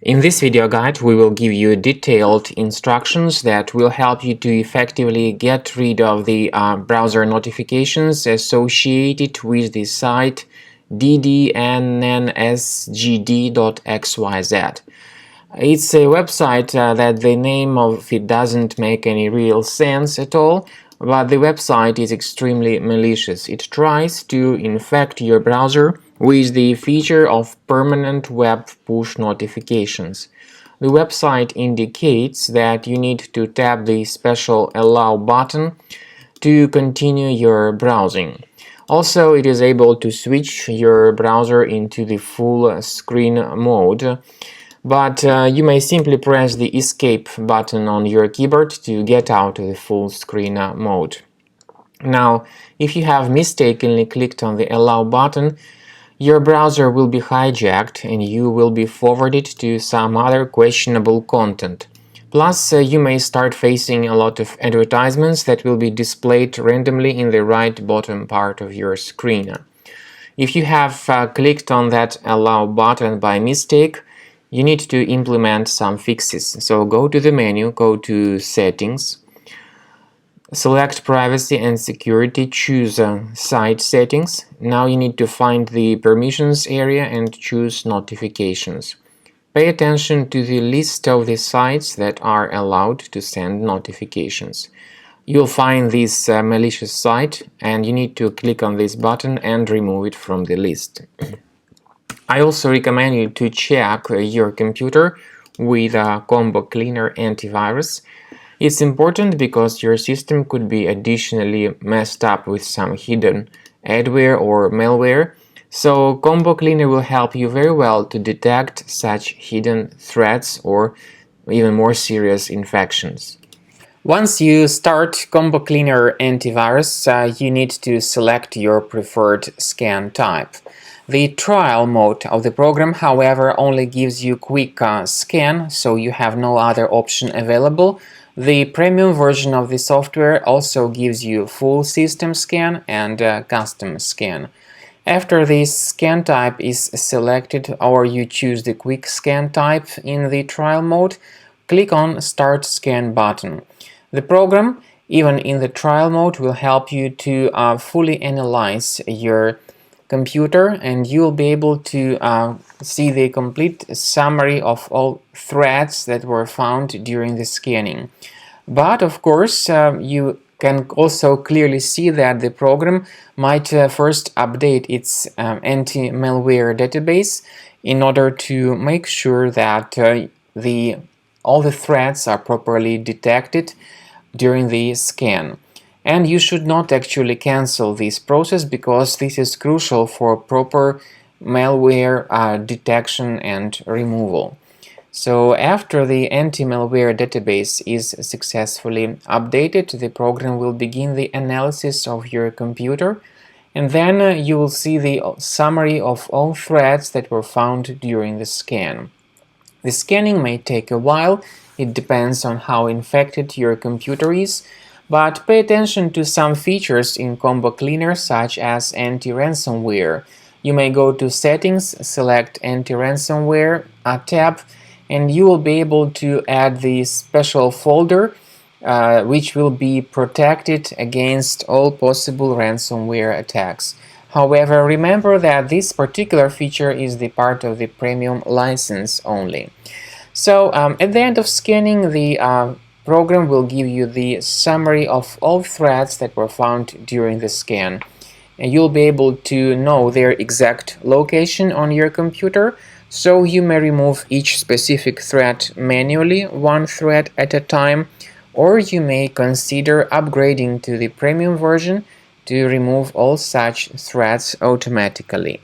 In this video guide, we will give you detailed instructions that will help you to effectively get rid of the browser notifications associated with the site Ddenansgd.xyz. It's a website that the name of it doesn't make any real sense at all, but the website is extremely malicious. It tries to infect your browser with the feature of permanent web push notifications. The website indicates that you need to tap the special Allow button to continue your browsing. Also, it is able to switch your browser into the full screen mode, but you may simply press the Escape button on your keyboard to get out of the full screen mode. Now, if you have mistakenly clicked on the Allow button, your browser will be hijacked and you will be forwarded to some other questionable content. Plus, you may start facing a lot of advertisements that will be displayed randomly in the right bottom part of your screen. If you have clicked on that Allow button by mistake, you need to implement some fixes. So go to the menu, go to Settings, select Privacy and Security, choose Site Settings. Now you need to find the Permissions area and choose Notifications. Pay attention to the list of the sites that are allowed to send notifications. You'll find this malicious site and you need to click on this button and remove it from the list. I also recommend you to check your computer with a Combo Cleaner antivirus. It's important because your system could be additionally messed up with some hidden adware or malware, so Combo Cleaner will help you very well to detect such hidden threats or even more serious infections. Once you start Combo Cleaner antivirus, you need to select your preferred scan type. The trial mode of the program, however, only gives you quick scan, so you have no other option available. The premium version of the software also gives you full system scan and custom scan. After this scan type is selected or you choose the quick scan type in the trial mode, click on Start Scan button. The program, even in the trial mode, will help you to fully analyze your computer, and you'll be able to see the complete summary of all threads that were found during the scanning. But of course, you can also clearly see that the program might first update its anti-malware database in order to make sure that all the threads are properly detected during the scan. And you should not actually cancel this process because this is crucial for proper malware detection and removal. So after the anti-malware database is successfully updated, the program will begin the analysis of your computer, and then you will see the summary of all threads that were found during the scan. The scanning may take a while, it depends on how infected your computer is, but pay attention to some features in Combo Cleaner such as anti-ransomware. You may go to Settings, select Anti-ransomware tab, and you will be able to add the special folder which will be protected against all possible ransomware attacks. However, remember that this particular feature is the part of the premium license only. So at the end of scanning, the program will give you the summary of all threads that were found during the scan. And you'll be able to know their exact location on your computer, so you may remove each specific thread manually, one thread at a time, or you may consider upgrading to the premium version to remove all such threads automatically.